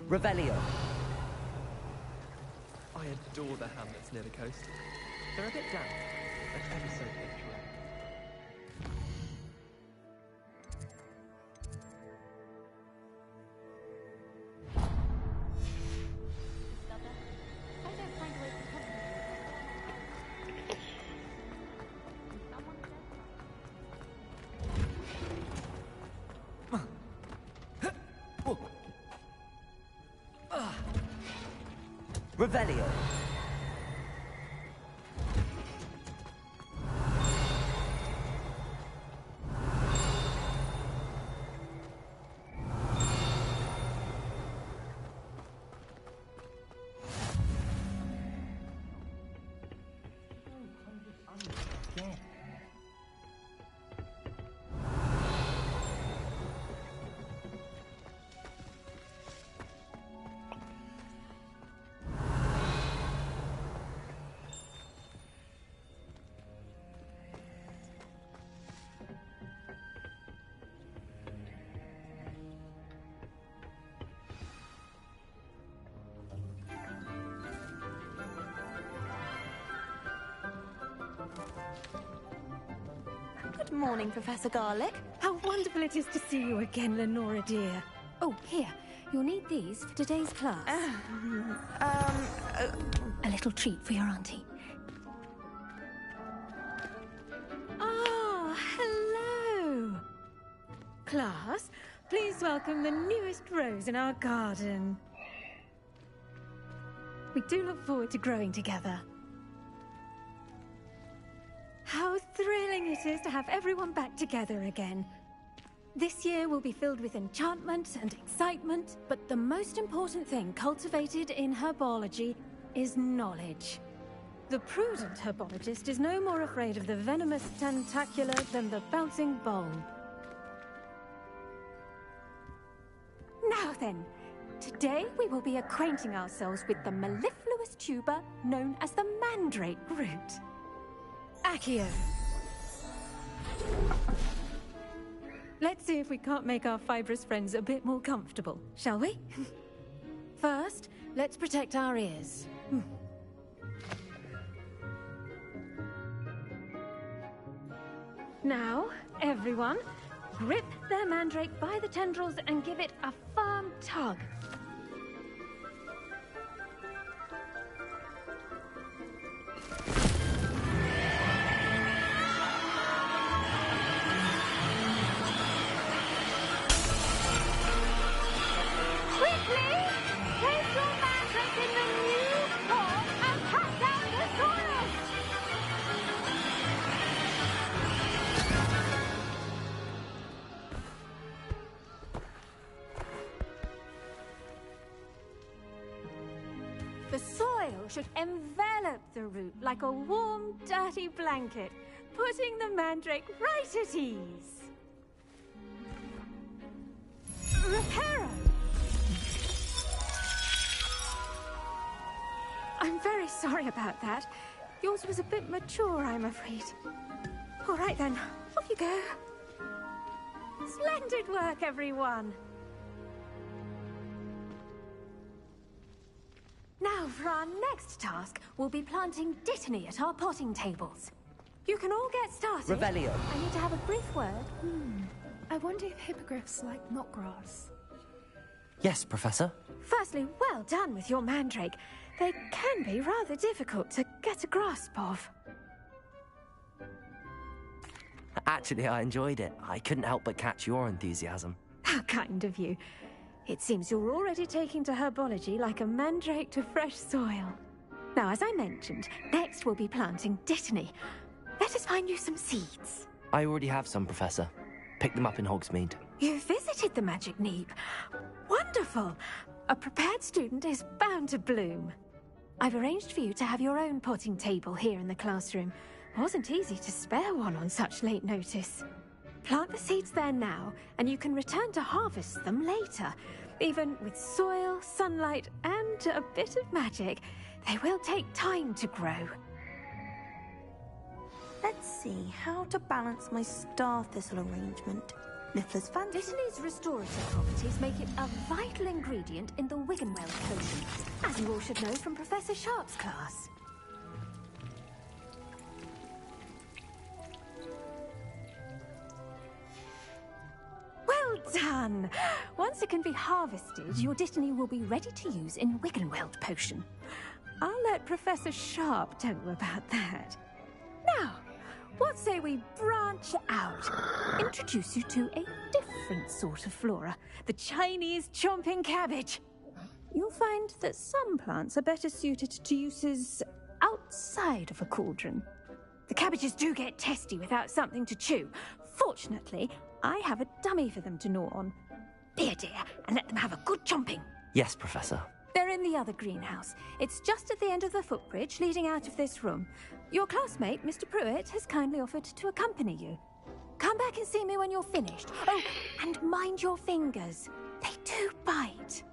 Revelio. I adore the hamlets near the coast. They're a bit damp, but ever so picturesque. Revelio. Good morning, Professor Garlick. How wonderful it is to see you again, Lenora dear. Oh, here. You'll need these for today's class. A little treat for your auntie. Ah, hello. Class, please welcome the newest rose in our garden. We do look forward to growing together. How thrilling it is to have everyone back together again. This year will be filled with enchantment and excitement, but the most important thing cultivated in herbology is knowledge. The prudent herbologist is no more afraid of the venomous tentacula than the bouncing bulb. Now then, today we will be acquainting ourselves with the mellifluous tuber known as the mandrake root. Accio. Let's see if we can't make our fibrous friends a bit more comfortable, shall we? First, let's protect our ears. Now, everyone, grip their mandrake by the tendrils and give it a firm tug. The soil should envelop the root like a warm, dirty blanket, putting the mandrake right at ease. Reparo! I'm very sorry about that. Yours was a bit mature, I'm afraid. All right then, off you go. Splendid work, everyone! Now, for our next task, we'll be planting dittany at our potting tables. You can all get started. Revelio. I need to have a brief word. I wonder if hippogriffs like knotgrass. Yes, Professor. Firstly, well done with your mandrake. They can be rather difficult to get a grasp of. Actually, I enjoyed it. I couldn't help but catch your enthusiasm. How kind of you. It seems you're already taking to herbology like a mandrake to fresh soil. Now, as I mentioned, next we'll be planting dittany. Let us find you some seeds. I already have some, Professor. Picked them up in Hogsmeade. You visited the Magic Neep. Wonderful! A prepared student is bound to bloom. I've arranged for you to have your own potting table here in the classroom. Wasn't easy to spare one on such late notice. Plant the seeds there now, and you can return to harvest them later. Even with soil, sunlight, and a bit of magic, they will take time to grow. Let's see how to balance my star thistle arrangement. Mifflin's fancy. Dittany's restorative properties make it a vital ingredient in the Wiggenweld potion, as you all should know from Professor Sharp's class. Well done! Once it can be harvested, your Dittany will be ready to use in Wiggenweld potion. I'll let Professor Sharp tell you about that. Now, what say we branch out? Introduce you to a different sort of flora, the Chinese chomping cabbage. You'll find that some plants are better suited to uses outside of a cauldron. The cabbages do get testy without something to chew. Fortunately, I have a dummy for them to gnaw on. Be a dear and let them have a good chomping. Yes, Professor. They're in the other greenhouse. It's just at the end of the footbridge leading out of this room. Your classmate, Mr. Pruitt, has kindly offered to accompany you. Come back and see me when you're finished. Oh, and mind your fingers. They do bite.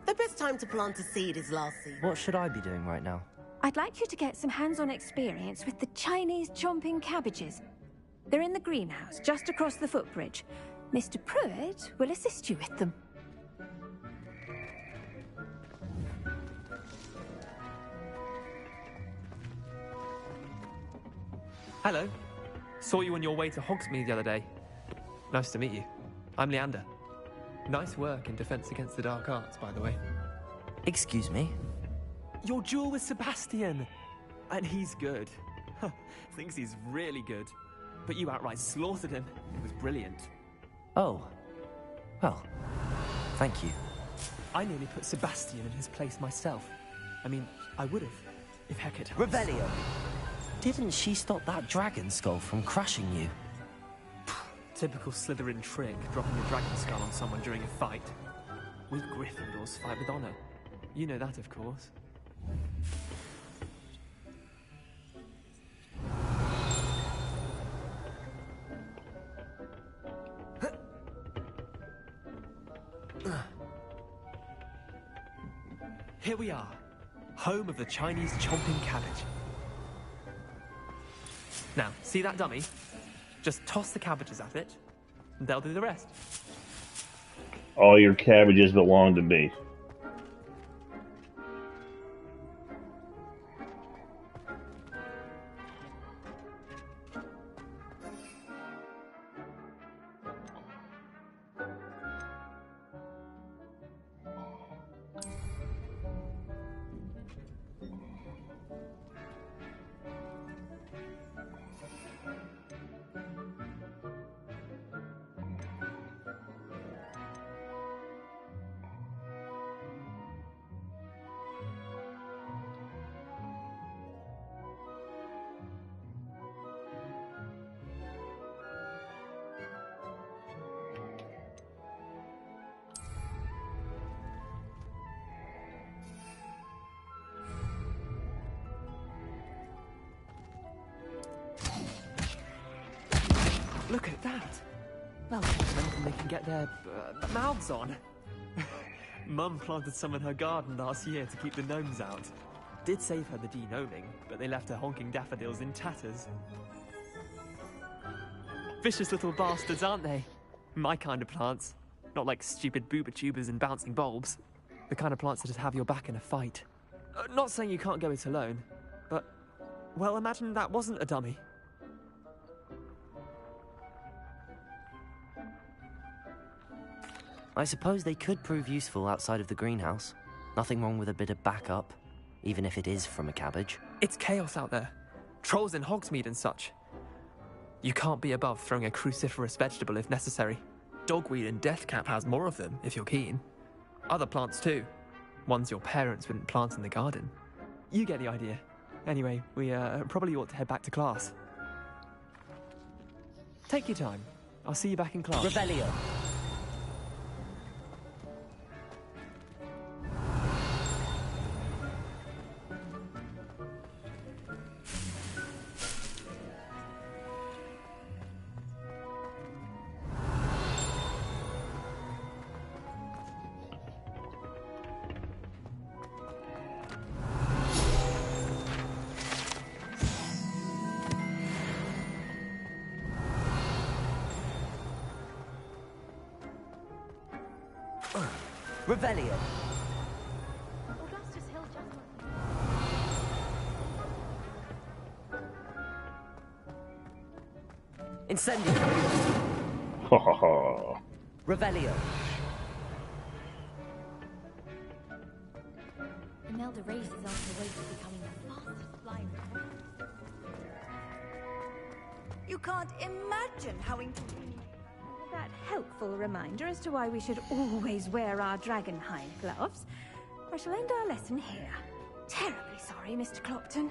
The best time to plant a seed is last season. What should I be doing right now? I'd like you to get some hands-on experience with the Chinese chomping cabbages. They're in the greenhouse, just across the footbridge. Mr. Pruitt will assist you with them. Hello. Saw you on your way to Hogsmeade the other day. Nice to meet you. I'm Leander. Nice work in Defense Against the Dark Arts, by the way. Excuse me? Your duel with Sebastian! And he's good. Thinks he's really good. But you outright slaughtered him. It was brilliant. Oh. Well, thank you. I nearly put Sebastian in his place myself. I mean, I would have, if Hecate had... Rebellion! Didn't she stop that dragon skull from crushing you? Typical Slytherin trick, dropping a dragon skull on someone during a fight. We Gryffindors fight with honor. You know that, of course. Here we are, home of the Chinese chomping cabbage. Now, see that dummy? Just toss the cabbages at it, and they'll do the rest. All your cabbages belong to me. Look at that! Well, anything they can get their mouths on. Mum planted some in her garden last year to keep the gnomes out. Did save her the de-gnoming, but they left her honking daffodils in tatters. Vicious little bastards, aren't they? My kind of plants. Not like stupid booba tubers and bouncing bulbs. The kind of plants that just have your back in a fight. Not saying you can't go it alone, but... well, imagine that wasn't a dummy. I suppose they could prove useful outside of the greenhouse. Nothing wrong with a bit of backup, even if it is from a cabbage. It's chaos out there. Trolls in Hogsmeade and such. You can't be above throwing a cruciferous vegetable if necessary. Dogweed and deathcap has more of them, if you're keen. Other plants too. Ones your parents wouldn't plant in the garden. You get the idea. Anyway, we probably ought to head back to class. Take your time. I'll see you back in class. Rebellion! Revelio. Augustus Hill just... Incendio. Ha ha ha. Revelio. Imelda Race is on her way to becoming the fastest flying. You can't imagine how That helpful reminder as to why we should always wear our dragonhide gloves. I shall end our lesson here. Terribly sorry, Mr. Clopton.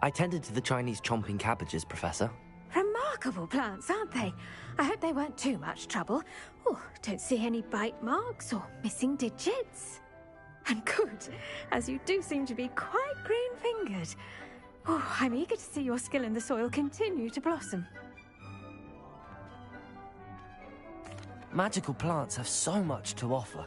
I tended to the Chinese chomping cabbages, Professor. Remarkable plants, aren't they? I hope they weren't too much trouble. Oh, don't see any bite marks or missing digits. And good, as you do seem to be quite green-fingered. Oh, I'm eager to see your skill in the soil continue to blossom. Magical plants have so much to offer.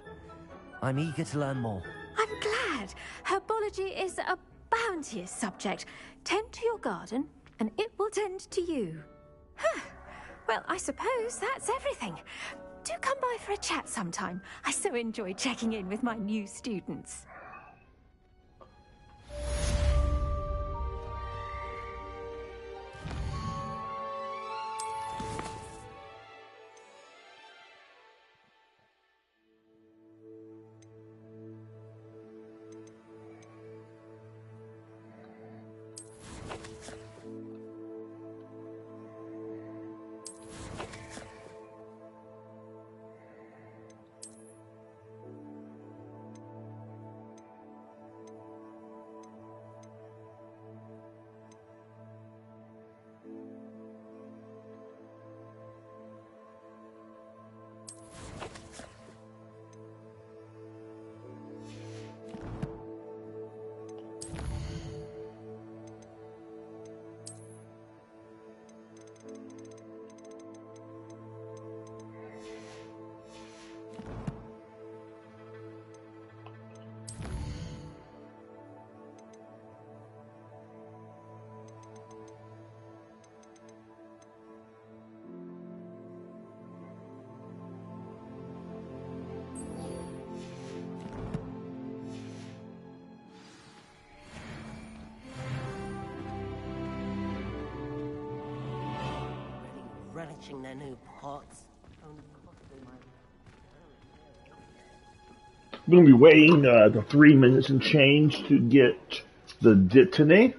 I'm eager to learn more. I'm glad. Herbology is a bounteous subject. Tend to your garden, and it will tend to you. Huh. Well, I suppose that's everything. Do come by for a chat sometime. I so enjoy checking in with my new students. Relishing their new pots. I'm going to be waiting the 3 minutes and change to get the Ditane.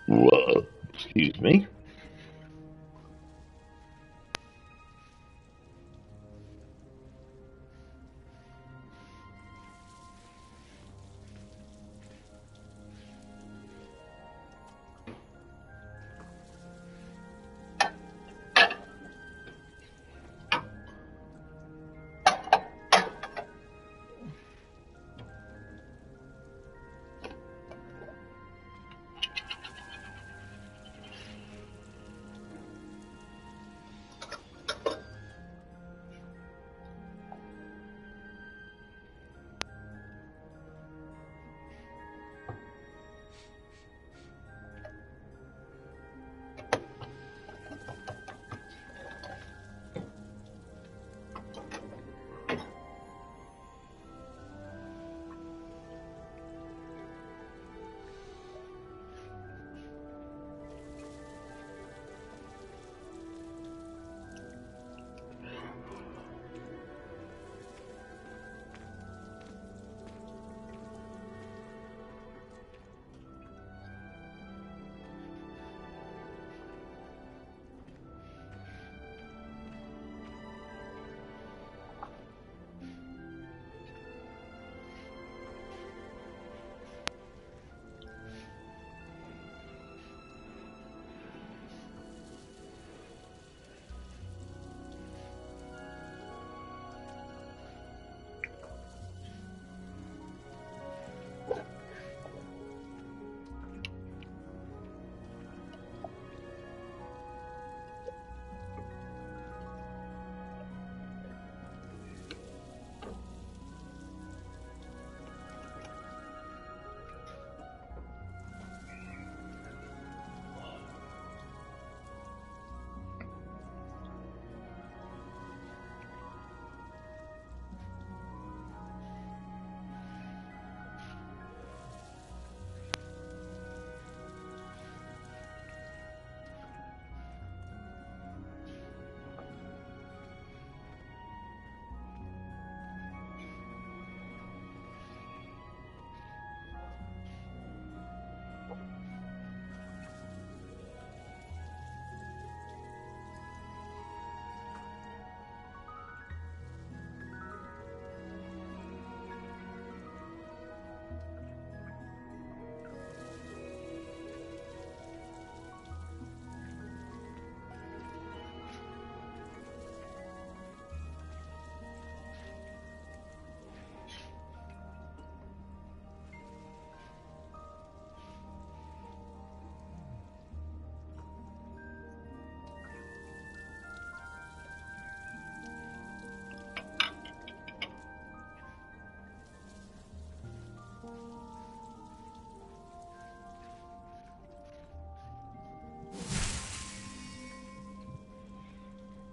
Whoa, excuse me.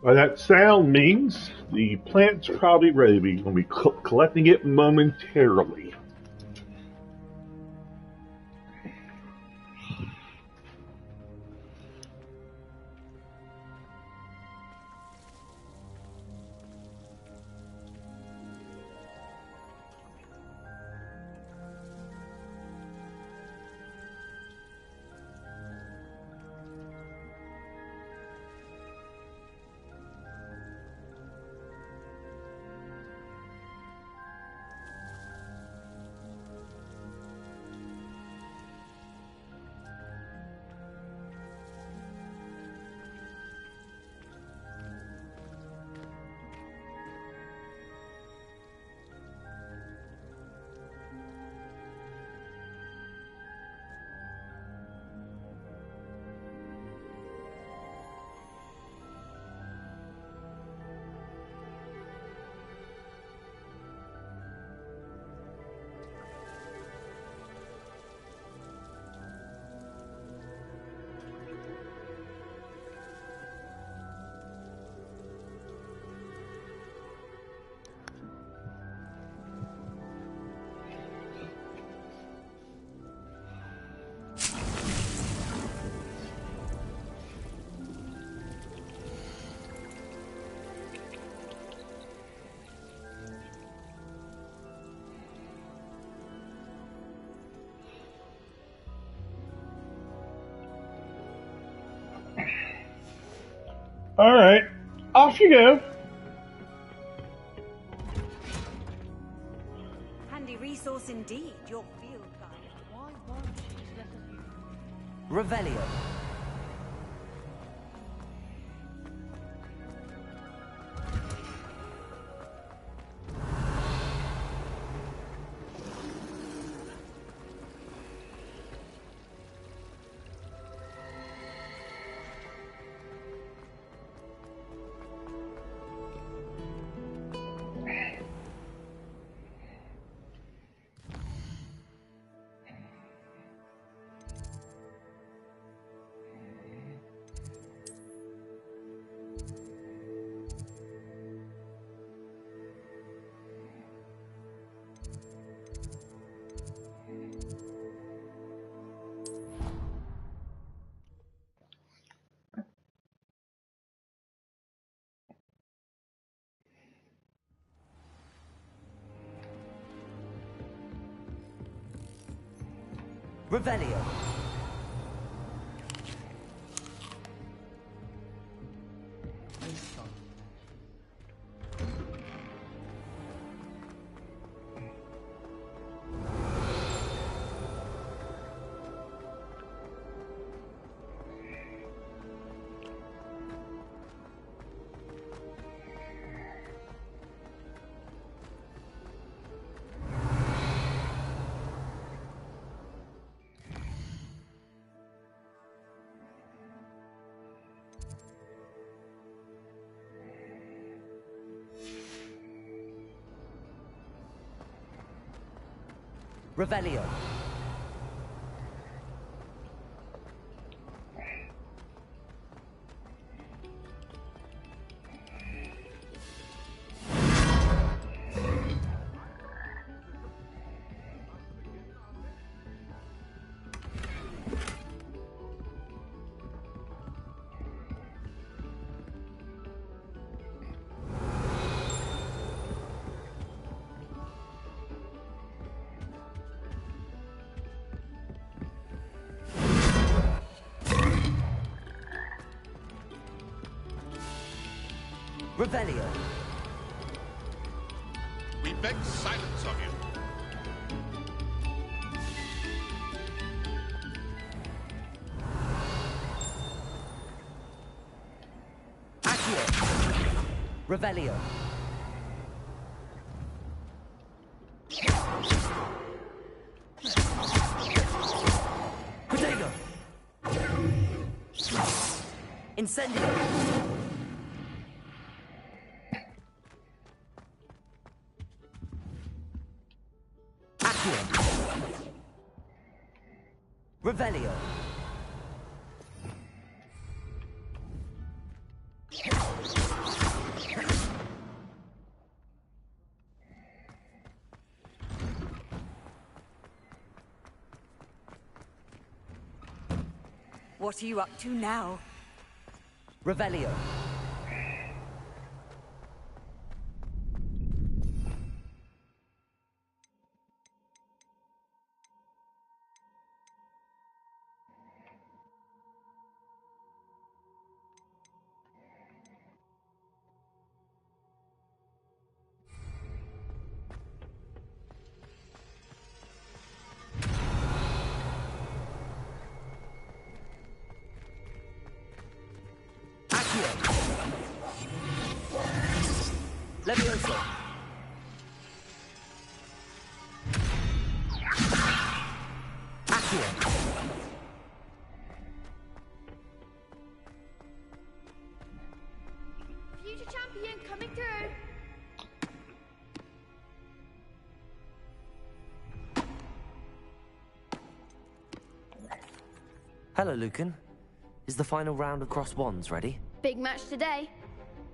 Well, that sound means the plant's probably ready. We're going to be collecting it momentarily. All right, off you go. Handy resource indeed, your field guide. Why won't she just let us use it? Revelio. Revelio. Revelio. Revelio. We beg silence of you. Accio. Revelio. Protego. Incendio. Revelio. What are you up to now? Revelio. Levioso. Accio. Future champion coming through. Hello, Lucan. Is the final round of Cross Wands ready? Big match today.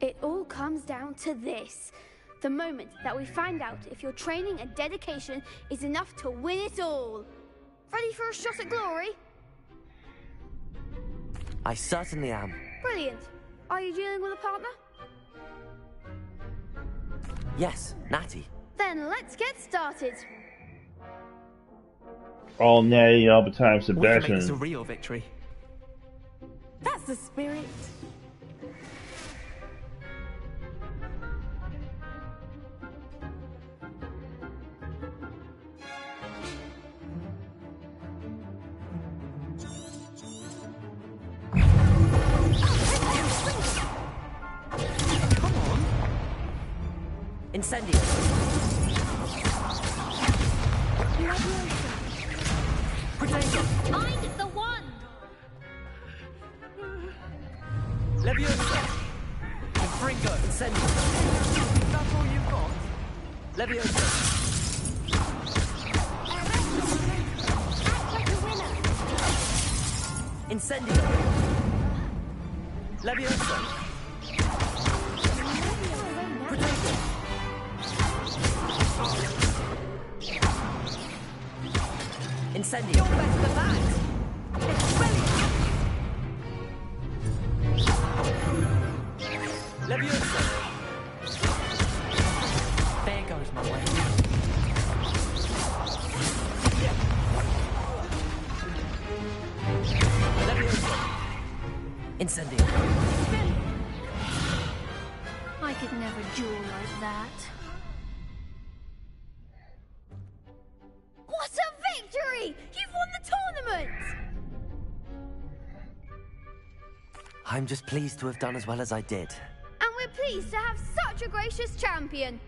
It all comes down to this. The moment that we find out if your training and dedication is enough to win it all. Ready for a shot at glory? I certainly am. Brilliant. Are you dealing with a partner? Yes, Natty. Then let's get started. All natty, all the time, We can make this a Sebastian. real victory. That's the spirit. Incendio. Find the one! Levioso. Confringo. Incendio. That's all you've got? Levioso. Incendio. Levioso. Protego. Incendio. You're better than that. It's brilliant. Levioso. There goes my way. Levioso. Incendio. I could never duel like that. What a victory! You've won the tournament! I'm just pleased to have done as well as I did. And we're pleased to have such a gracious champion.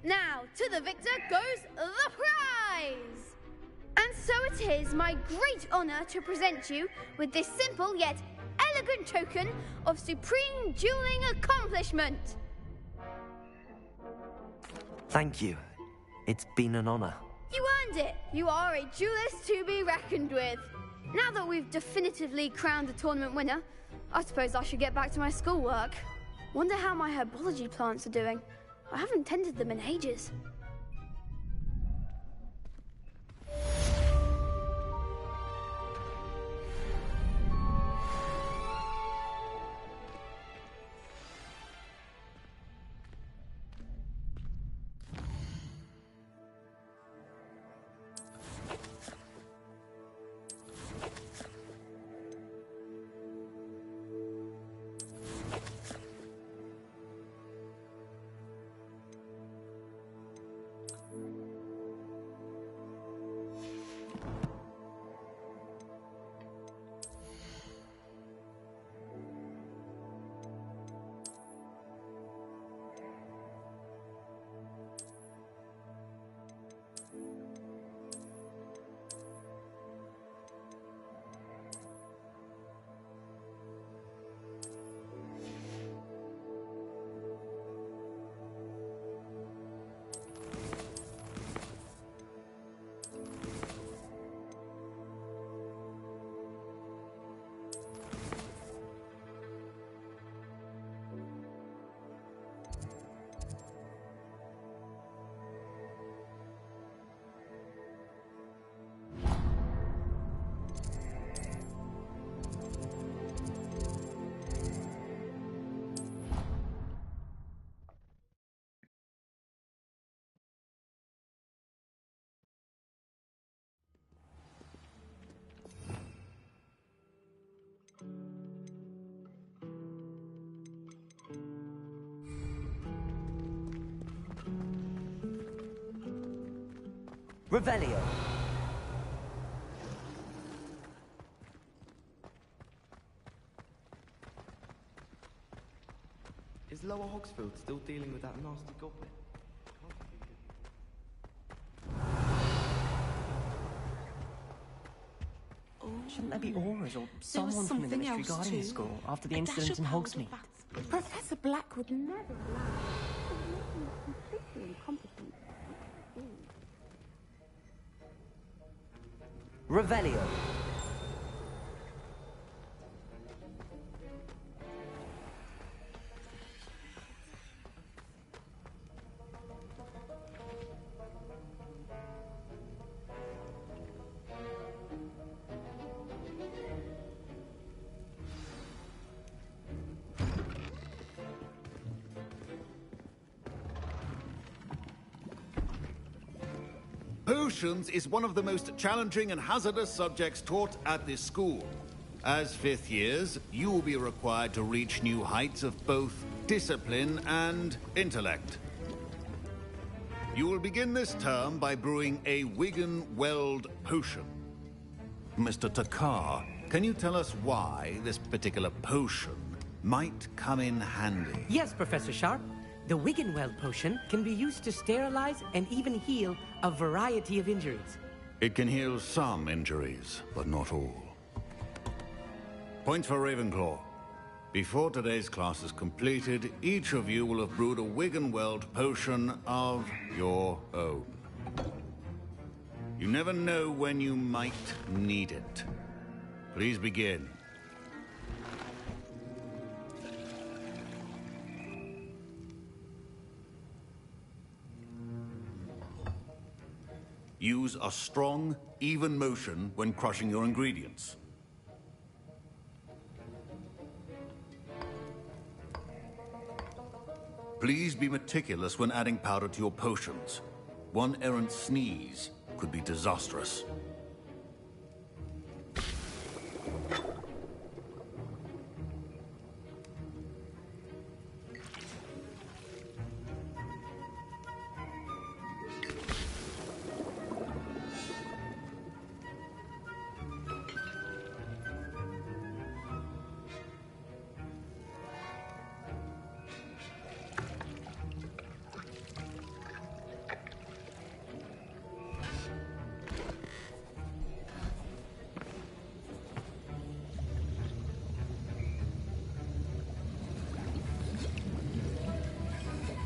Now, to the victor goes the prize! And so it is my great honor to present you with this simple yet elegant token of supreme dueling accomplishment. Thank you. It's been an honor. You earned it. You are a duelist to be reckoned with. Now that we've definitively crowned the tournament winner, I suppose I should get back to my schoolwork. Wonder how my herbology plants are doing. I haven't tended them in ages. Revelio. Is Lower Hogsfield still dealing with that nasty goblin? Shouldn't there be auras or someone from the ministry guarding the school after the incident in Hogsmeade? Professor Black would never allow completely incompetent. Revelio. Potions is one of the most challenging and hazardous subjects taught at this school. As fifth years, you will be required to reach new heights of both discipline and intellect. You will begin this term by brewing a Wigan Weld potion. Mr. Takar, can you tell us why this particular potion might come in handy? Yes, Professor Sharp. The Wiggenweld potion can be used to sterilize and even heal a variety of injuries. It can heal some injuries, but not all. Points for Ravenclaw. Before today's class is completed, each of you will have brewed a Wiggenweld potion of your own. You never know when you might need it. Please begin. Use a strong, even motion when crushing your ingredients. Please be meticulous when adding powder to your potions. One errant sneeze could be disastrous.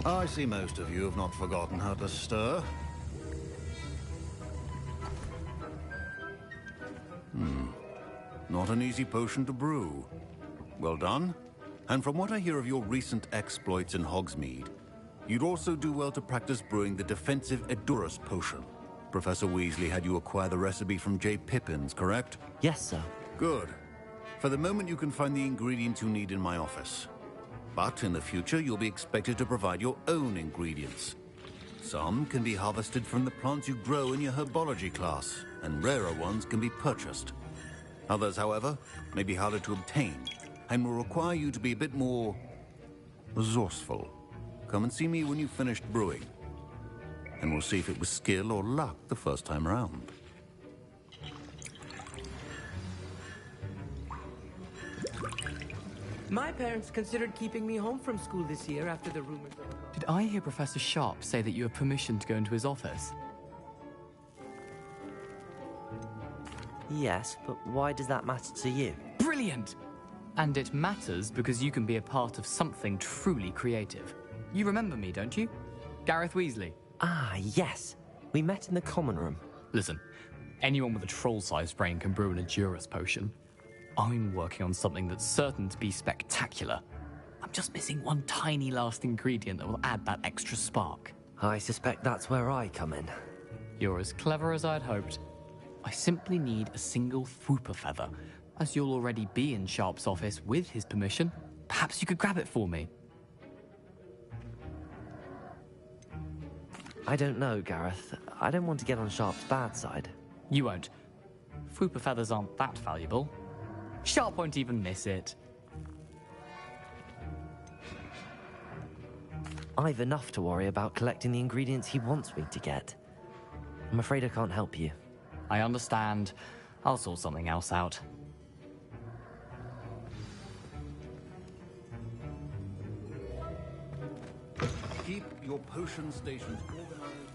I see most of you have not forgotten how to stir. Not an easy potion to brew. Well done. And from what I hear of your recent exploits in Hogsmeade, you'd also do well to practice brewing the defensive Edurus potion. Professor Weasley had you acquire the recipe from J. Pippins, correct? Yes, sir. Good. For the moment, you can find the ingredients you need in my office. But in the future, you'll be expected to provide your own ingredients. Some can be harvested from the plants you grow in your herbology class, and rarer ones can be purchased. Others, however, may be harder to obtain, and will require you to be a bit more resourceful. Come and see me when you've finished brewing, and we'll see if it was skill or luck the first time around. My parents considered keeping me home from school this year after the rumors of... Did I hear Professor Sharp say that you have permission to go into his office? Yes, but why does that matter to you? Brilliant! And it matters because you can be a part of something truly creative. You remember me, don't you? Gareth Weasley. Ah, yes. We met in the common room. Listen, anyone with a troll-sized brain can brew an Edurus potion. I'm working on something that's certain to be spectacular. I'm just missing one tiny last ingredient that will add that extra spark. I suspect that's where I come in. You're as clever as I'd hoped. I simply need a single Fwooper feather. As you'll already be in Sharp's office with his permission, perhaps you could grab it for me. I don't know, Gareth. I don't want to get on Sharp's bad side. You won't. Fwooper feathers aren't that valuable. Sharp won't even miss it. I've enough to worry about collecting the ingredients he wants me to get. I'm afraid I can't help you. I understand. I'll sort something else out. Keep your potion stations organized.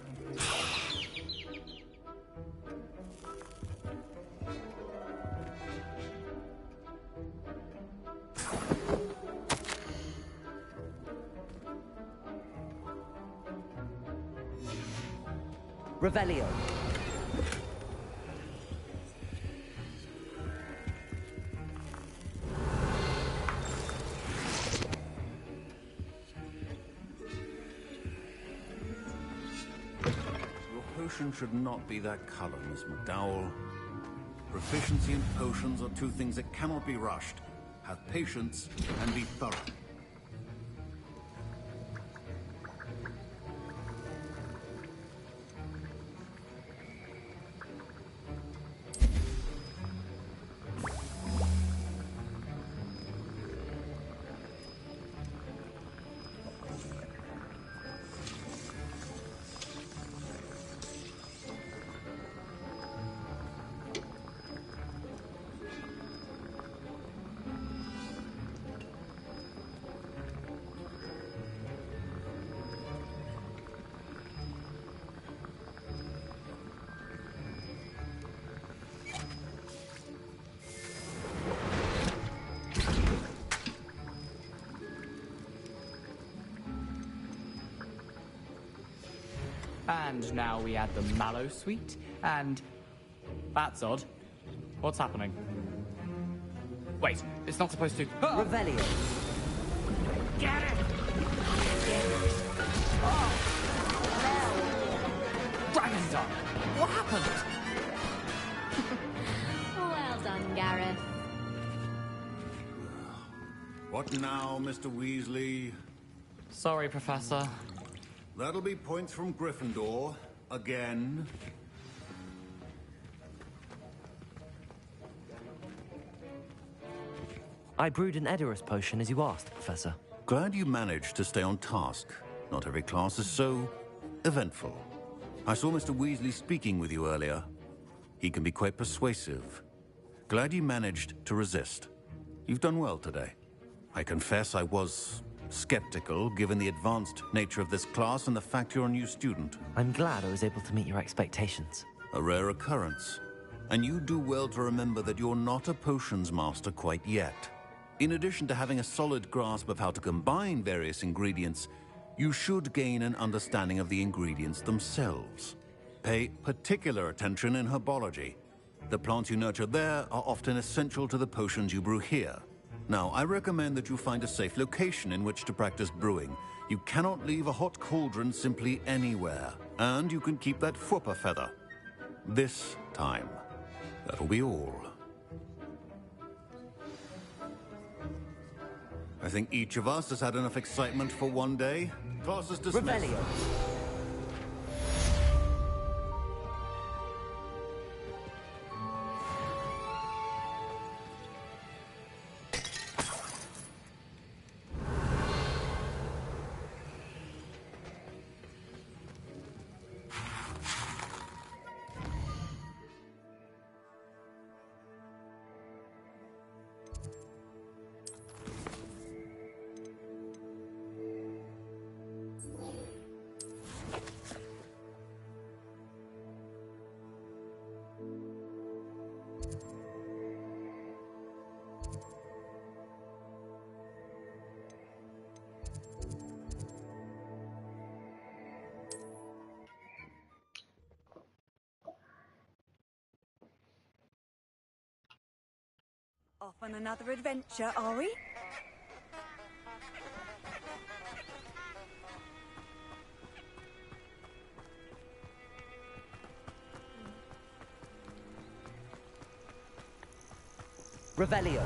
Revelio. Your potion should not be that color, Miss McDowell. Proficiency and potions are two things that cannot be rushed. Have patience and be thorough. And now we add the mallow sweet, and... That's odd. What's happening? Wait, it's not supposed to... Revelio. Get it! Dragon's Dog! What happened? Well done, Gareth. What now, Mr. Weasley? Sorry, Professor. That'll be points from Gryffindor. Again. I brewed an Edorus potion as you asked, Professor. Glad you managed to stay on task. Not every class is so eventful. I saw Mr. Weasley speaking with you earlier. He can be quite persuasive. Glad you managed to resist. You've done well today. I confess I was skeptical, given the advanced nature of this class and the fact you're a new student. I'm glad I was able to meet your expectations. A rare occurrence. And you do well to remember that you're not a potions master quite yet. In addition to having a solid grasp of how to combine various ingredients, you should gain an understanding of the ingredients themselves. Pay particular attention in herbology. The plants you nurture there are often essential to the potions you brew here. Now, I recommend that you find a safe location in which to practice brewing. You cannot leave a hot cauldron simply anywhere. And you can keep that Fwooper feather. This time. That'll be all. I think each of us has had enough excitement for one day. Class is dismissed. Revelio. Off on another adventure, are we? Revelio.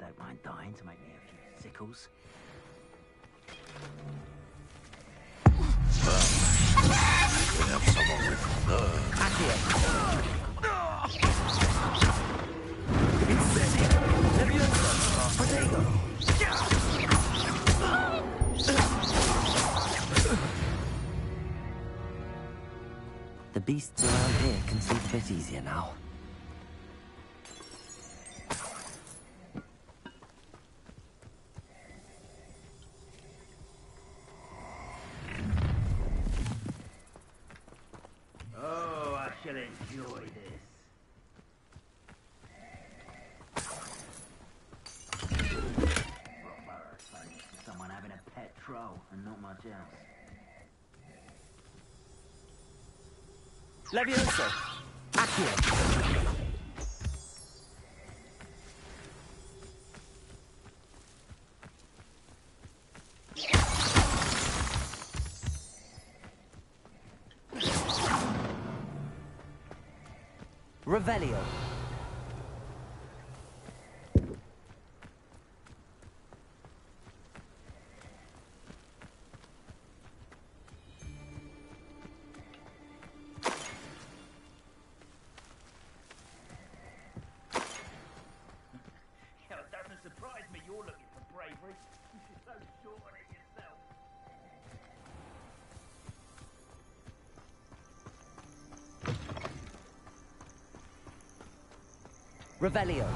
don't mind dying to make me a few sickles. We have someone with nerve. The beasts around here can sleep a bit easier now. Oh, I shall enjoy this. Someone having a pet troll and not much else. Levioso! Accio! Revelio. It doesn't surprise me you're looking for bravery. You're so short on it yourself. Revelio.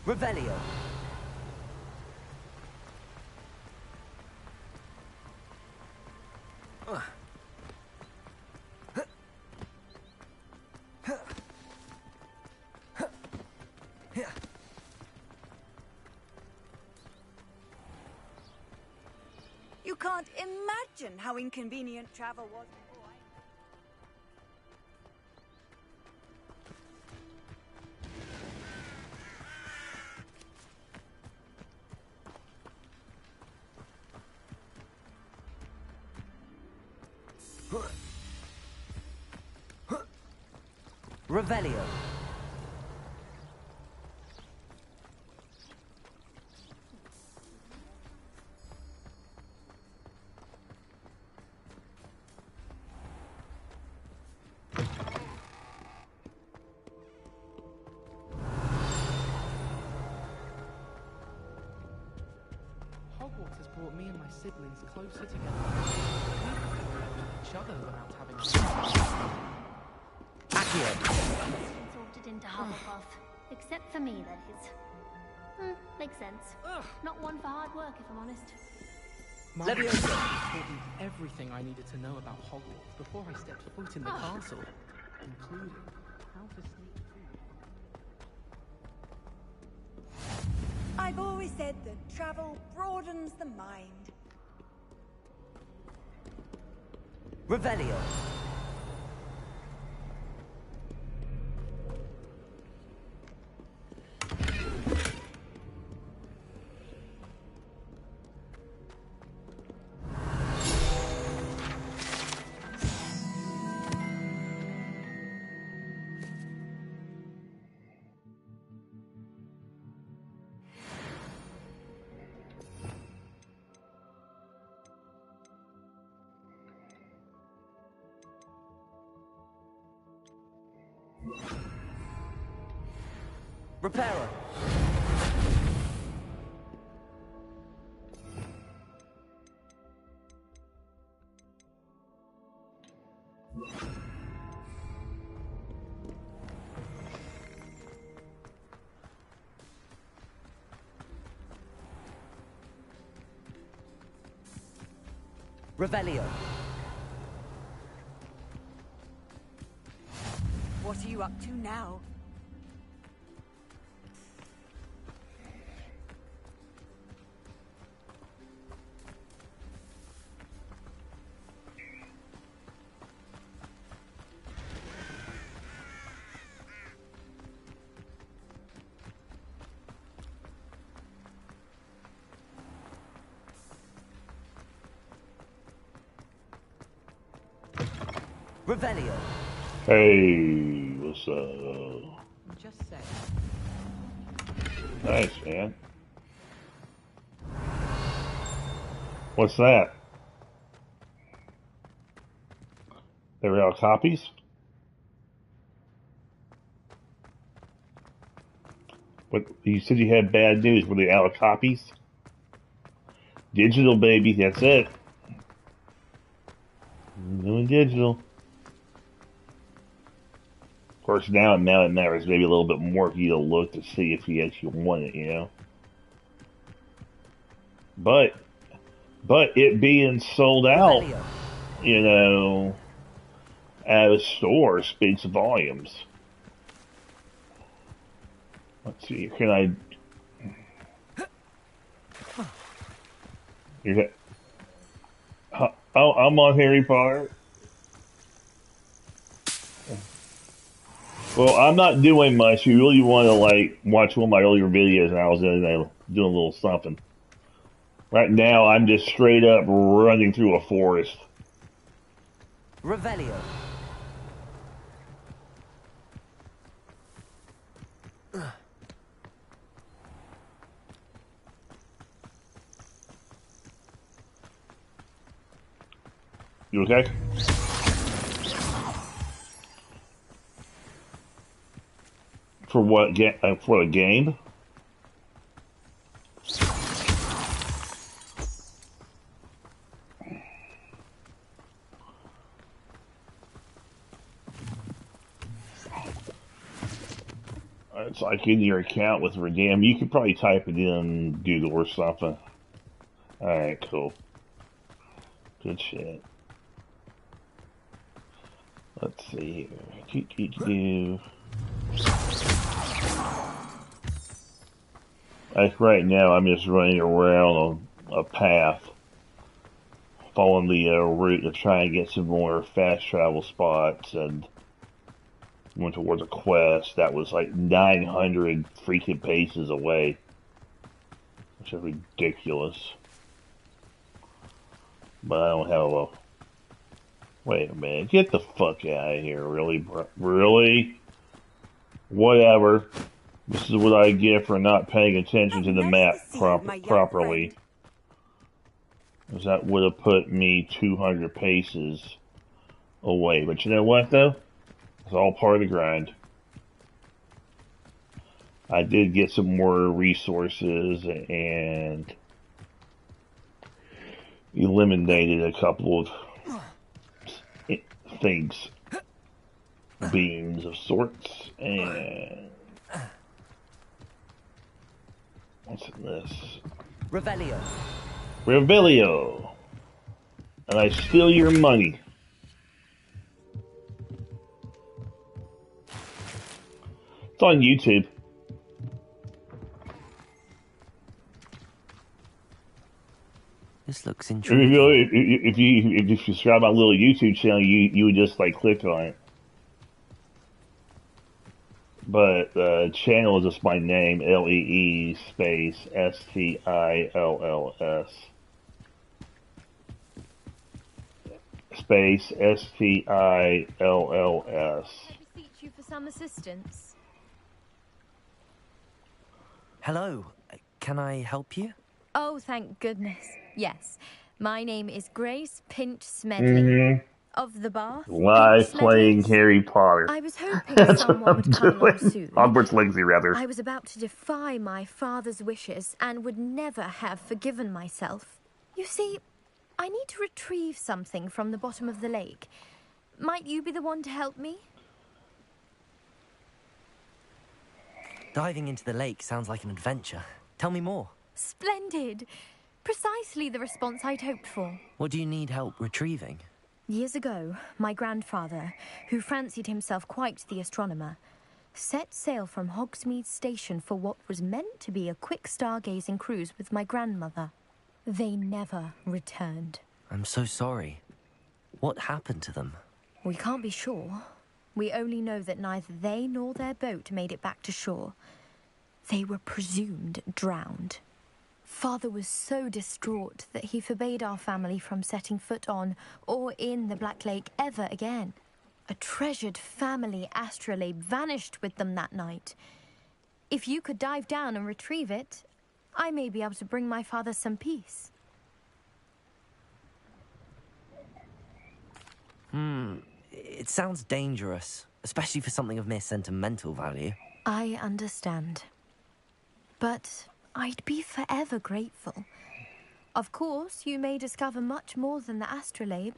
Revelio. You can't imagine how inconvenient travel was before I... Revelio. Hogwarts has brought me and my siblings closer together. We left each other without having Sorted into Hufflepuff. Except for me, that is. Makes sense. Not one for hard work, if I'm honest. My mother taught me everything I needed to know about Hogwarts before I stepped foot in the castle, including how to sneak food. I've always said that travel broadens the mind. Revelio. Reparo. Revelio. What are you up to now? Revelio. Hey, what's up? Just say. Nice, man. What's that? They were out copies? But you said you had bad news. Were they out of copies? Digital, baby. That's it. Doing digital. Of course, now it matters maybe a little bit more for you to look to see if you actually want it, you know. But it being sold out, you know, at a store speaks volumes. Let's see. Can I? Oh, I'm on Harry Potter. Well, I'm not doing much. You really want to like watch one of my earlier videos, and I was doing a little something. Right now, I'm just straight up running through a forest. Revelio. You okay? For what? For a game? It's like in your account with redeem. You could probably type it in Google or something. Alright, cool. Good shit. Let's see here. Like right now, I'm just running around on a path, following the route to try and get some more fast travel spots, and went towards a quest that was like 900 freaking paces away, which is ridiculous. But I don't have a... Wait a minute, get the fuck out of here, really, bro? Really? Whatever. This is what I get for not paying attention to the map properly. Because that would have put me 200 paces away. But you know what, though? It's all part of the grind. I did get some more resources and eliminated a couple of things. Beams of sorts. And... what's in this? Revelio. Revelio. And I steal your money. It's on YouTube. This looks intriguing. If you subscribe to my little YouTube channel, you would just like click on it. But the channel is just my name, Lee space STILLS space STILLS. Beseech you for some assistance. Hello, can I help you? Oh, thank goodness. Yes, my name is Grace Pinch Smedley. Of the bar. Live playing Harry Potter. I was hoping someone would come along soon. Hogwarts Legacy, rather. I was about to defy my father's wishes and would never have forgiven myself. You see, I need to retrieve something from the bottom of the lake. Might you be the one to help me? Diving into the lake sounds like an adventure. Tell me more. Splendid. Precisely the response I'd hoped for. What do you need help retrieving? Years ago, my grandfather, who fancied himself quite the astronomer, set sail from Hogsmeade Station for what was meant to be a quick stargazing cruise with my grandmother. They never returned. I'm so sorry. What happened to them? We can't be sure. We only know that neither they nor their boat made it back to shore. They were presumed drowned. Father was so distraught that he forbade our family from setting foot on or in the Black Lake ever again. A treasured family astrolabe vanished with them that night. If you could dive down and retrieve it, I may be able to bring my father some peace. It sounds dangerous, especially for something of mere sentimental value. I understand. But I'd be forever grateful. Of course, you may discover much more than the astrolabe.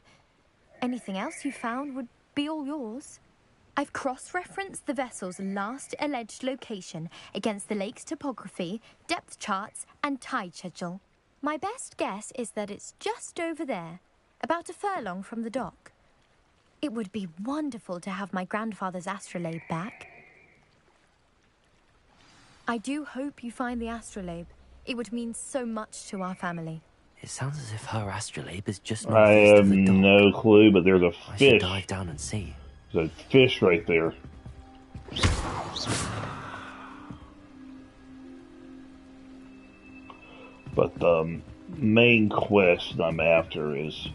Anything else you found would be all yours. I've cross-referenced the vessel's last alleged location against the lake's topography, depth charts, and tide schedule. My best guess is that it's just over there, about a furlong from the dock. It would be wonderful to have my grandfather's astrolabe back. I do hope you find the astrolabe. It would mean so much to our family. It sounds as if her astrolabe is just I have no clue, but there's a I should fish. dive down and see. There's a fish right there. But the main quest I'm after is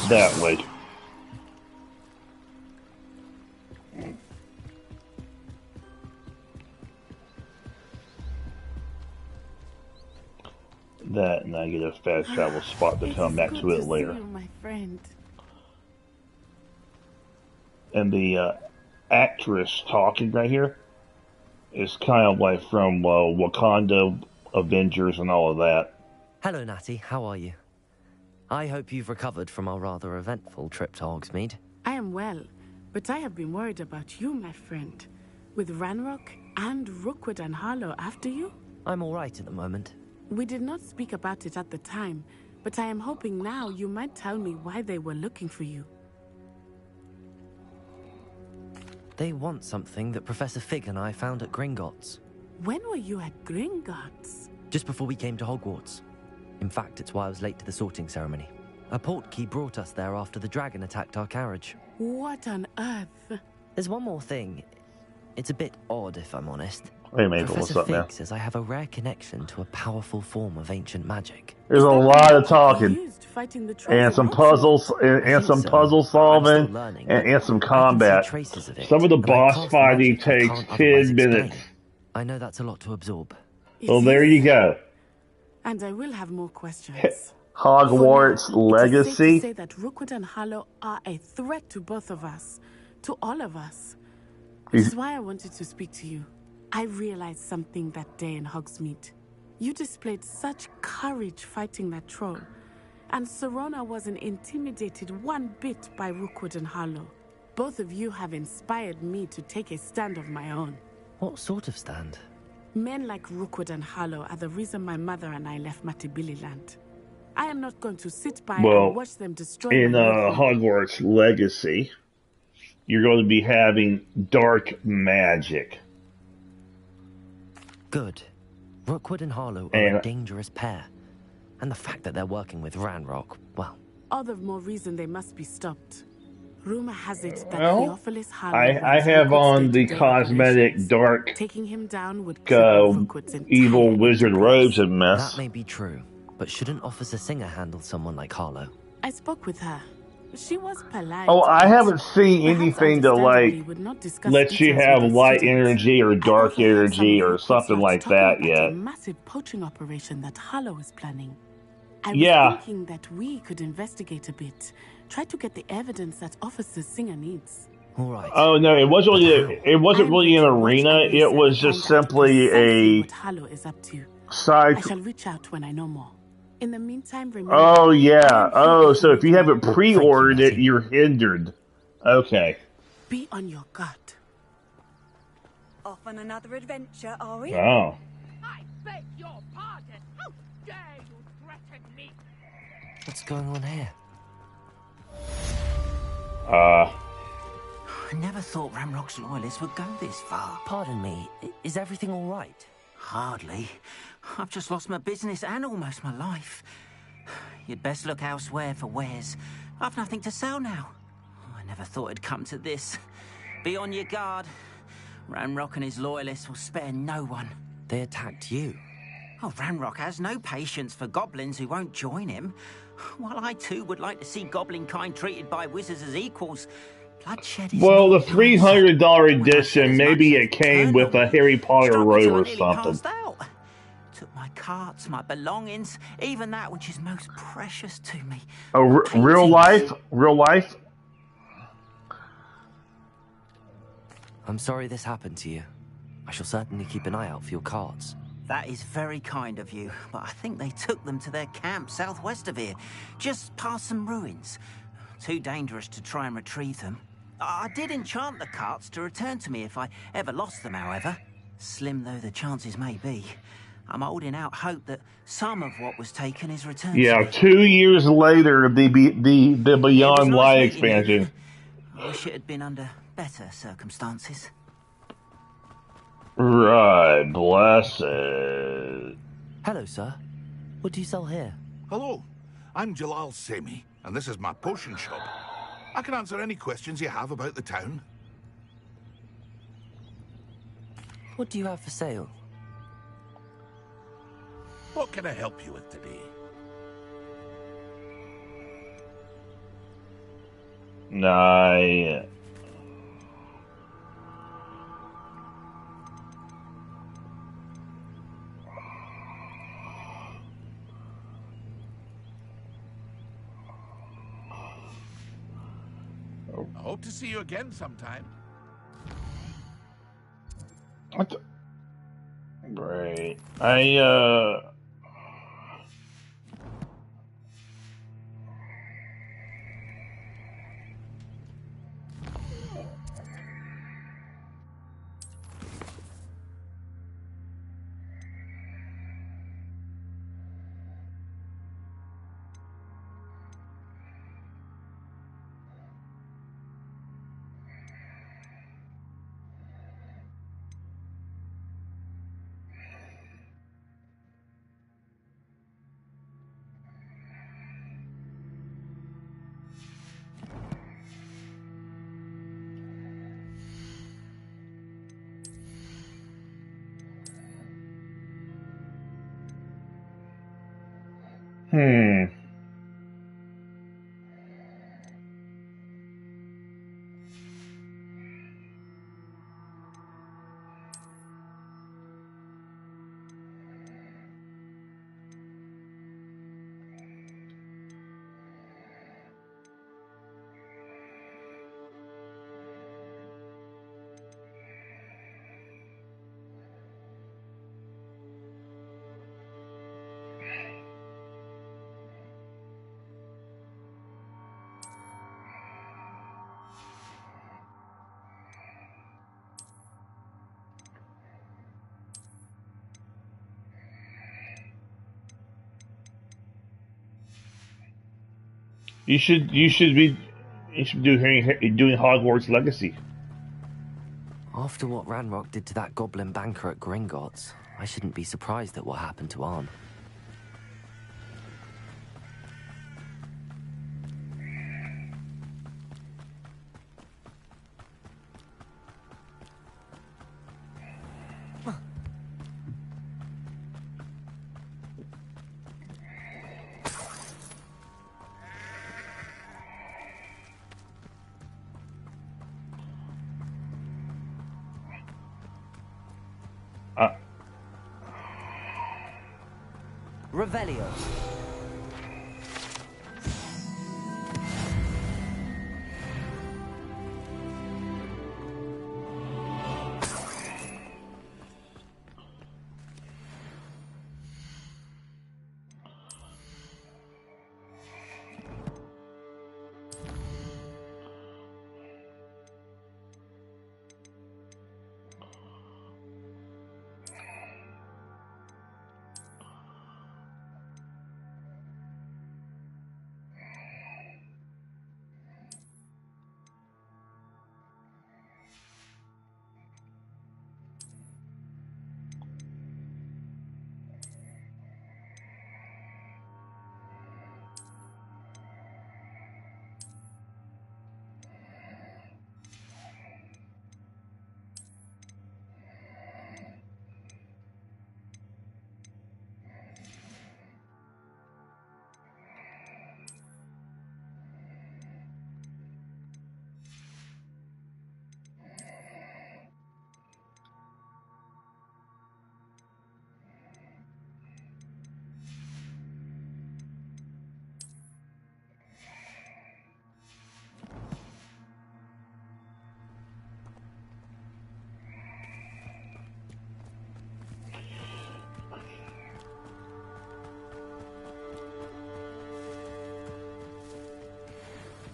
that way. That, and I get a fast travel spot to come back to it later. My friend. And the actress talking right here is kind of like from Wakanda, Avengers, and all of that. Hello, Natty. How are you? I hope you've recovered from our rather eventful trip to Hogsmeade. I am well, but I have been worried about you, my friend. With Ranrock and Rookwood and Harlow after you? I'm all right at the moment. We did not speak about it at the time, but I am hoping now you might tell me why they were looking for you. They want something that Professor Fig and I found at Gringotts. When were you at Gringotts? Just before we came to Hogwarts. In fact, it's why I was late to the sorting ceremony. A portkey brought us there after the dragon attacked our carriage. What on earth? There's one more thing. It's a bit odd, if I'm honest. Hey, Mabel, what's Professor up, man? Fig says I have a rare connection to a powerful form of ancient magic. There's a lot of talking, and some puzzles, and some puzzle solving, and some combat. Some of the boss fighting takes 10 minutes. I know that's a lot to absorb. Well, there you go. And I will have more questions. Hogwarts Legacy. It is safe to say that Rookwood and Harlow are a threat to both of us, to all of us. This is why I wanted to speak to you. I realized something that day in Hogsmeade. You displayed such courage fighting that troll, and Serona wasn't intimidated one bit by Rookwood and Harlow. Both of you have inspired me to take a stand of my own. What sort of stand? Men like Rookwood and Harlow are the reason my mother and I left Matibili-land. I am not going to sit by and watch them destroy in my Hogwarts Legacy, you're going to be having dark magic. Good. Rookwood and Harlow are a dangerous pair. And the fact that they're working with Ranrock, well... All the more reason they must be stopped. Rumor has it that Theophilus Harlow... I have on the cosmetic dark taking him down would evil wizard robes and mess. That may be true, but shouldn't Officer Singer handle someone like Harlow? I spoke with her. She was polite. Oh, I haven't seen anything to let you have light energy or dark energy or something like that yet. A massive poaching operation that Harlow is planning. I was thinking that we could investigate a bit, try to get the evidence that Officer Singer needs. All right. Oh no, it wasn't really an arena. It was just simply a side. I shall reach out when I know more. In the meantime, remember. Oh yeah. Oh, so if you haven't pre-ordered it, you're hindered. Okay. Be on your guard. Off on another adventure, are we? Oh. I beg your pardon. How dare you What's going on here? I never thought Ramrock's loyalists would go this far. Pardon me, is everything all right? Hardly. I've just lost my business and almost my life. You'd best look elsewhere for wares. I've nothing to sell now. I never thought it'd come to this. Be on your guard. Ramrock and his loyalists will spare no one. They attacked you? Oh, Ramrock has no patience for goblins who won't join him. While I too would like to see goblin kind treated by wizards as equals, bloodshed is Well, the not $300 edition, maybe it came with a Harry Potter robe or something. Took my carts, my belongings, even that which is most precious to me. Oh, real life? Real life? I'm sorry this happened to you. I shall certainly keep an eye out for your carts. That is very kind of you, but I think they took them to their camp southwest of here, just past some ruins. Too dangerous to try and retrieve them. I did enchant the carts to return to me if I ever lost them, however. Slim though the chances may be, I'm holding out hope that some of what was taken is returned to me. 2 years later, the Beyond Light expansion. I wish it had been under better circumstances. Right, blessed. Hello, sir. What do you sell here? Hello, I'm Jalal Semi, and this is my potion shop. I can answer any questions you have about the town. What do you have for sale? What can I help you with today? Nah. I hope to see you again sometime. What the? Great. You should be doing Hogwarts Legacy. After what Ranrock did to that goblin banker at Gringotts, I shouldn't be surprised at what happened to Arn. Revelio.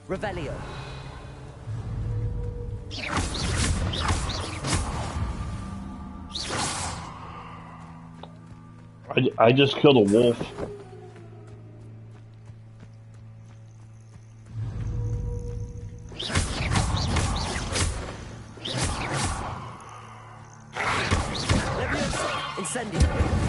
Revelio. I just killed a wolf. Incendio.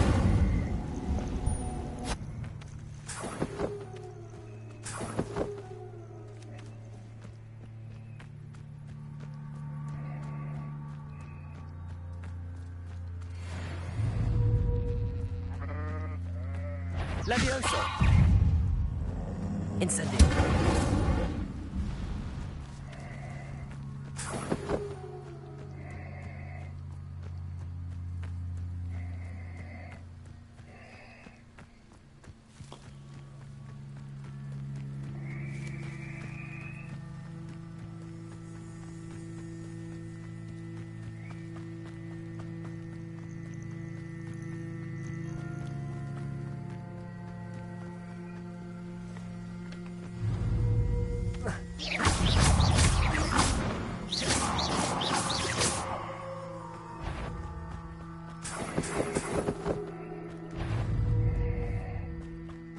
Levioso. Incendio.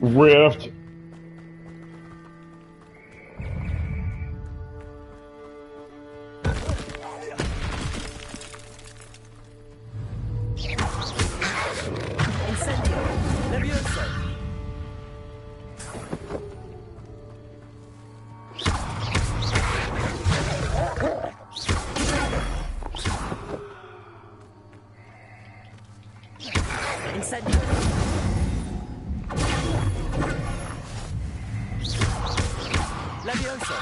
Rift. Incendio. Levioso. Incendio. Levioso.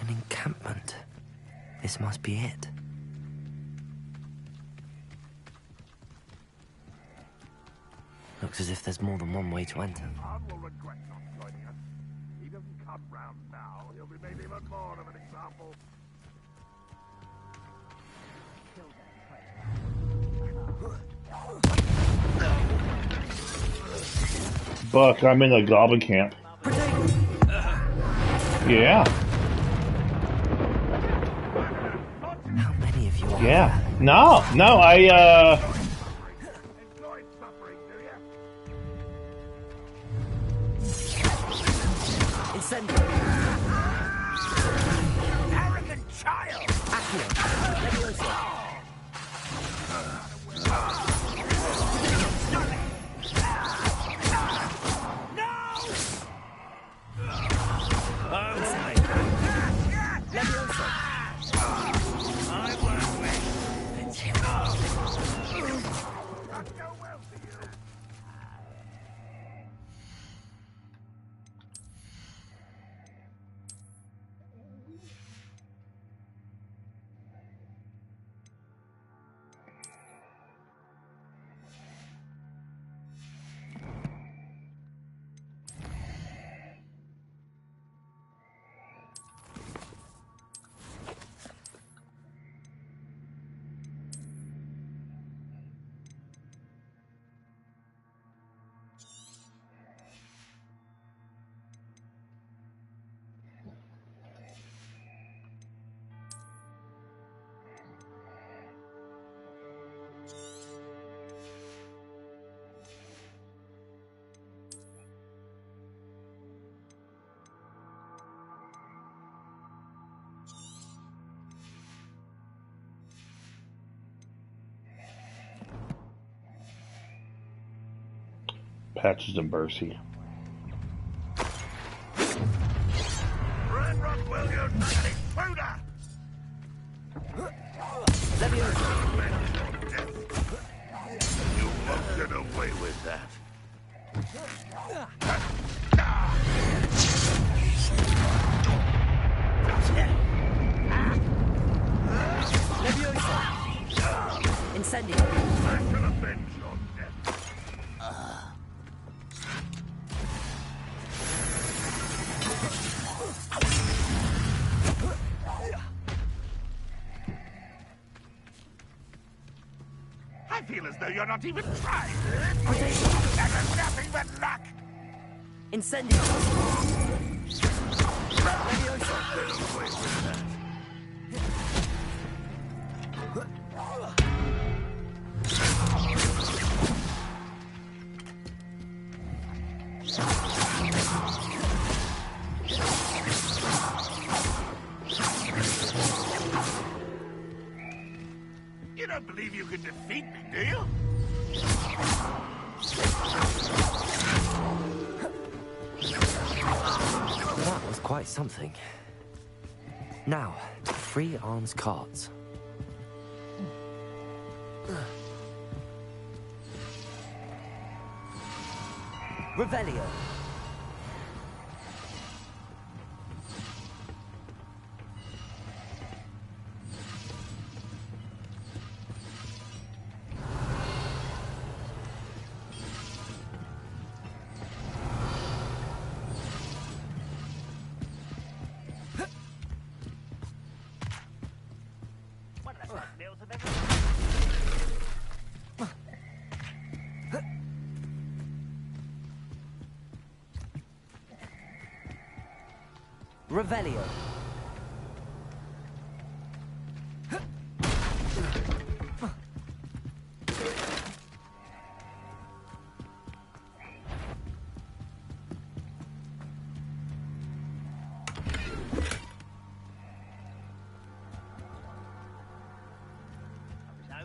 An encampment. This must be it. Looks as if there's more than one way to enter. will regret not joining us. He doesn't come round now, he'll be made even more of an example. Buck, I'm in a goblin camp. Yeah. How many of you are Yeah. No, I Incendio. Arrogant child! Accio. Levioso. Patches and Bercy. You won't get away with that. Incendio. I shall avenge your death. as though you're not even trying. That was nothing but luck. Incendio! You don't believe you can defeat me, do you? That was quite something. Now, free arms cards. Revelio. One of the best meals I've ever Revelio.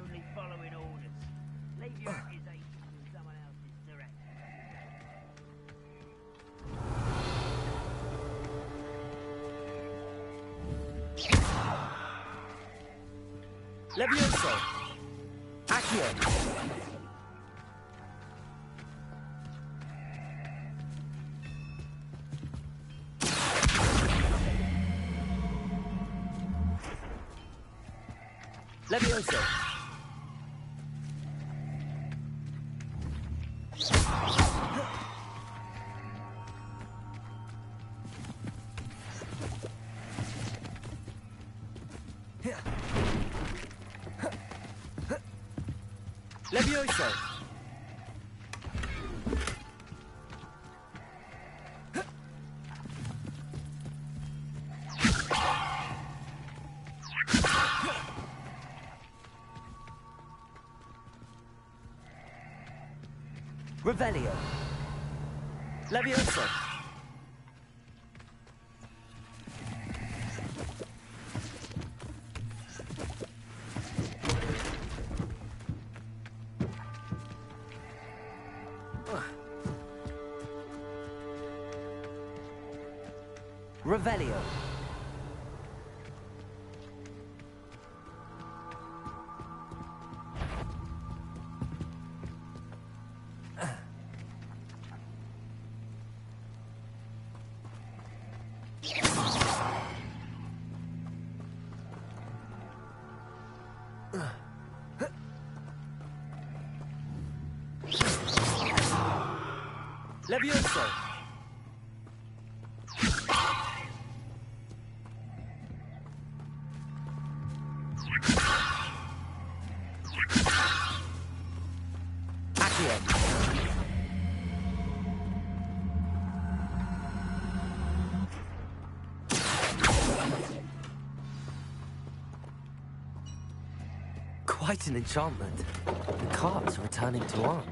Only following orders. Leave your accusations to someone else's direction. Levioso. Accio. Levioso. Levioso. Revelio. Levioso. Revelio. Levioso. Quite an enchantment. The carts are returning to arms.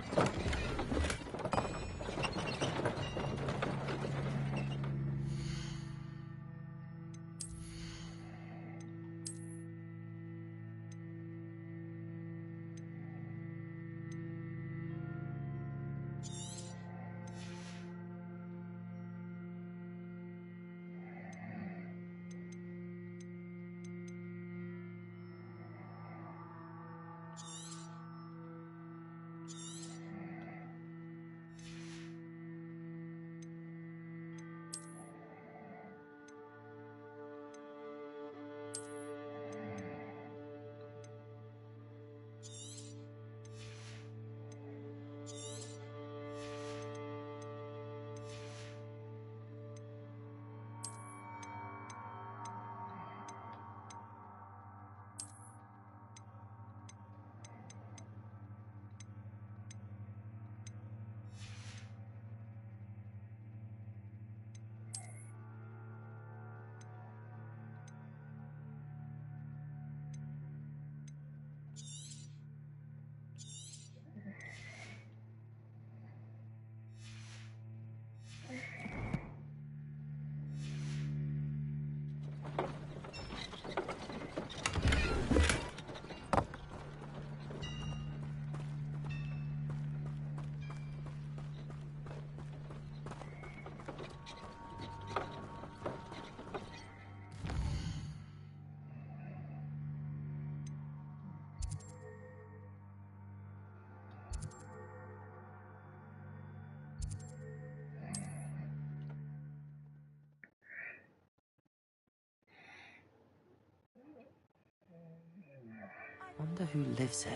wonder who lives here.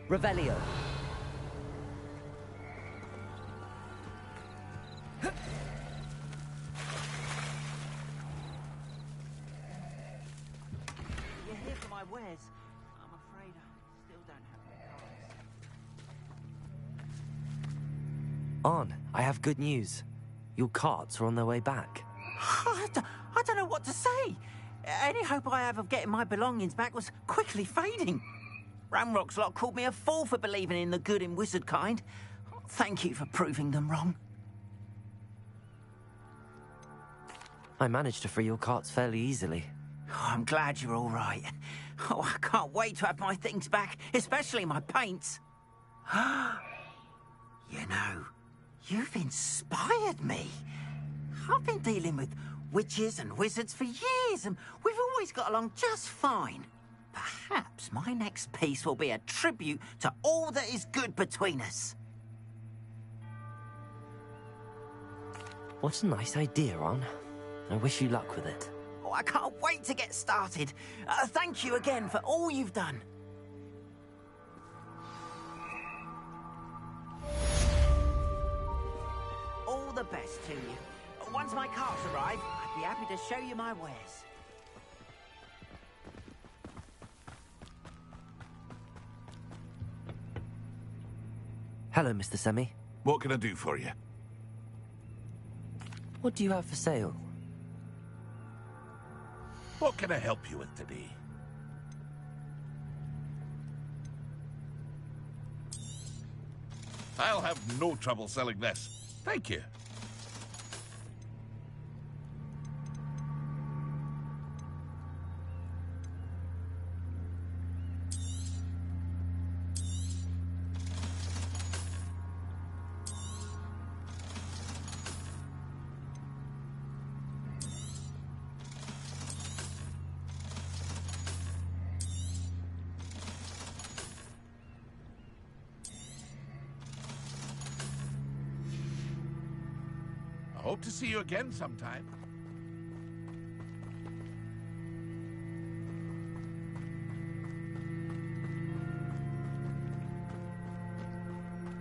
Revelio. You're here for my wares. I'm afraid I still don't have my cards. Arn, I have good news. Your carts are on their way back. I don't know what to say. Any hope I have of getting my belongings back was quickly fading. Ramrock's lot called me a fool for believing in the good in wizard kind. Thank you for proving them wrong. I managed to free your carts fairly easily. Oh, I'm glad you're all right. Oh, I can't wait to have my things back, especially my paints. You know, you've inspired me. I've been dealing with witches and wizards for years, and we've always got along just fine. Perhaps my next piece will be a tribute to all that is good between us. What a nice idea, Arn. I wish you luck with it. Oh, I can't wait to get started. Thank you again for all you've done. All the best to you. Once my carts arrive, I'd be happy to show you my wares. Hello, Mr. Semi. What can I do for you? What do you have for sale? What can I help you with today? I'll have no trouble selling this. Thank you. Hope to see you again sometime.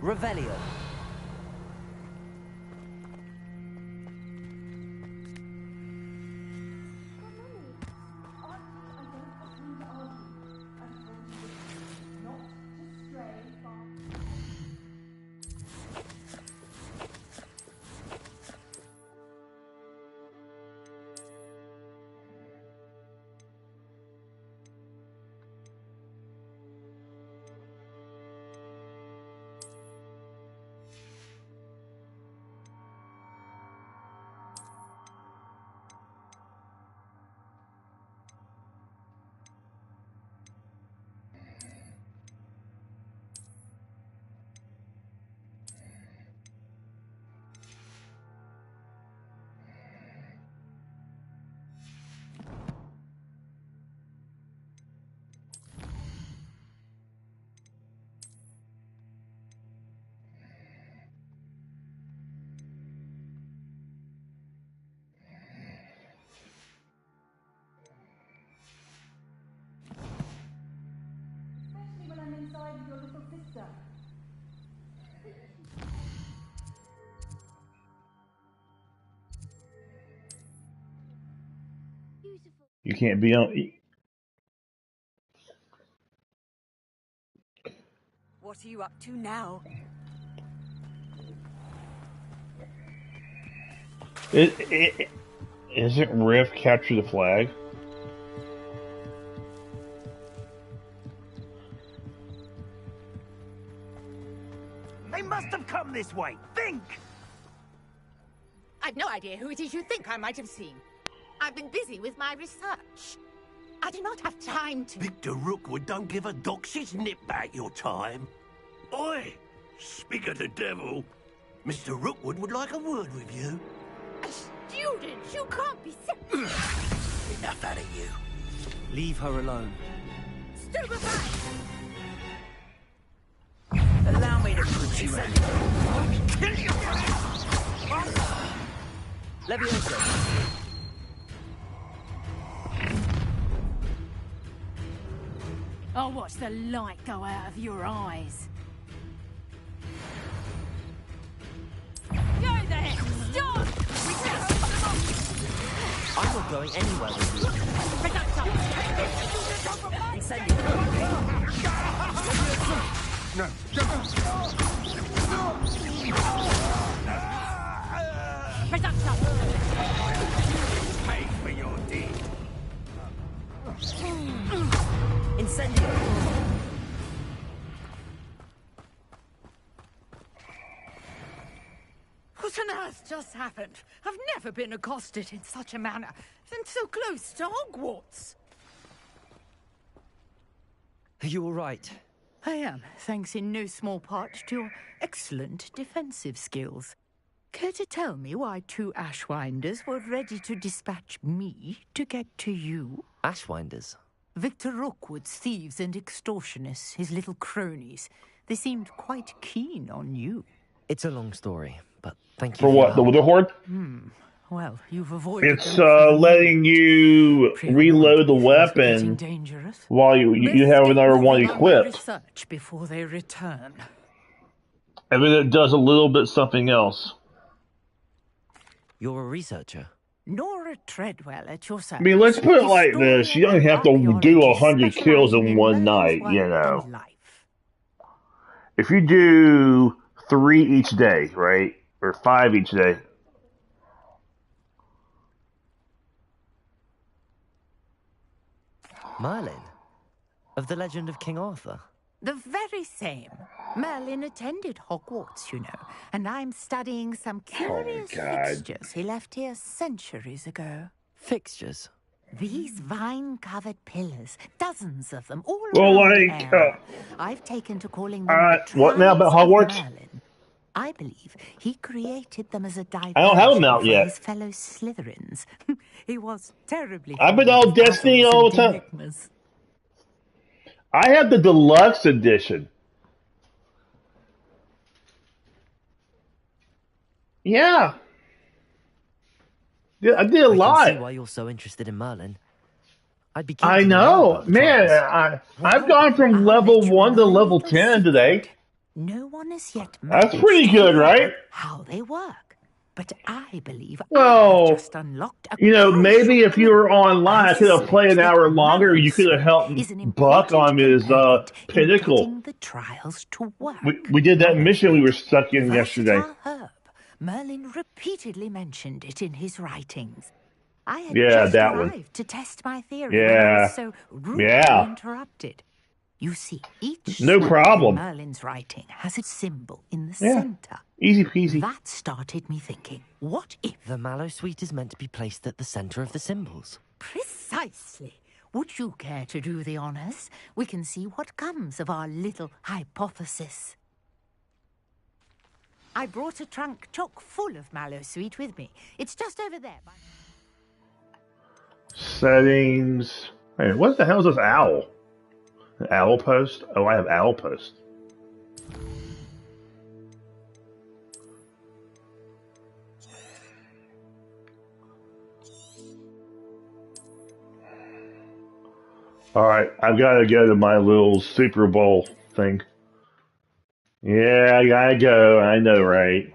Revelio. You can't be on. What are you up to now? Isn't Riff capture the flag? They must have come this way. Think! I've no idea who it is you think I might have seen. I've been busy with my research. I do not have time to... Victor Rookwood don't give a doxy's nip back your time. Oi! Speak of the devil. Mr. Rookwood would like a word with you. A student? You can't be Enough out of you. Leave her alone. Stupefy! Allow me to put you out. Kill you! Levioso. I'll watch the light go out of your eyes. Go there! Stop! I'm not going anywhere with you. No. Pay for your deed. Incendio! What on earth just happened? I've never been accosted in such a manner, and so close to Hogwarts. Are you all right? I am, thanks in no small part to your excellent defensive skills. Care to tell me why 2 Ashwinders were ready to dispatch me to get to you? Ashwinders? Victor Rookwood's thieves and extortionists, his little cronies. They seemed quite keen on you. It's a long story, but thank you For what? The Wither Horde? Well, you've avoided It's them. letting you reload the weapon while you have another one equipped. Research before they return. And then it does a little bit something else. You're a researcher? Nora Treadwell at your service. I mean, let's put it like this. You don't have to do 100 kills in one night, you know. If you do 3 each day, right? Or 5 each day. Merlin? Of the legend of King Arthur? The very same. Merlin attended Hogwarts, you know, and I'm studying some curious fixtures he left here centuries ago. Fixtures? These vine-covered pillars, dozens of them, all well, around like, the area. I've taken to calling them the what now about Hogwarts? Merlin. I believe he created them as a diversion I don't have them out for yet. his fellow Slytherins. He was terribly I've been fond on of Destiny puzzles all and the time. enigmas. I have the deluxe edition. Yeah. Yeah, I did a lot. I can see why you're so interested in Merlin. I'd be keen I to know know. about the Man, trials. I've gone from level 1 to level 10 today. No one has yet That's pretty good, right? How they work. But I believe I Well, have just unlocked a you know, maybe if you were clue. online, I could have played an hour longer. You could have helped Buck on his pinnacle. Getting the trials to work. We did that mission we were stuck in yesterday. Versatile herb. Merlin repeatedly mentioned it in his writings. I had Yeah, just that one. arrived to test my theory when I Yeah. was so rudely Yeah. interrupted. You see, each No sword problem. in Merlin's writing has a symbol in the Yeah. center. Easy peasy. That started me thinking, what if... The mallow sweet is meant to be placed at the center of the symbols. Precisely. Would you care to do the honors? We can see what comes of our little hypothesis. I brought a trunk chock full of mallow sweet with me. It's just over there. Settings. Hey, what the hell is this owl? An owl post? Oh, I have owl post. Alright, I've got to go to my little Super Bowl thing. Yeah, I gotta go. I know, right?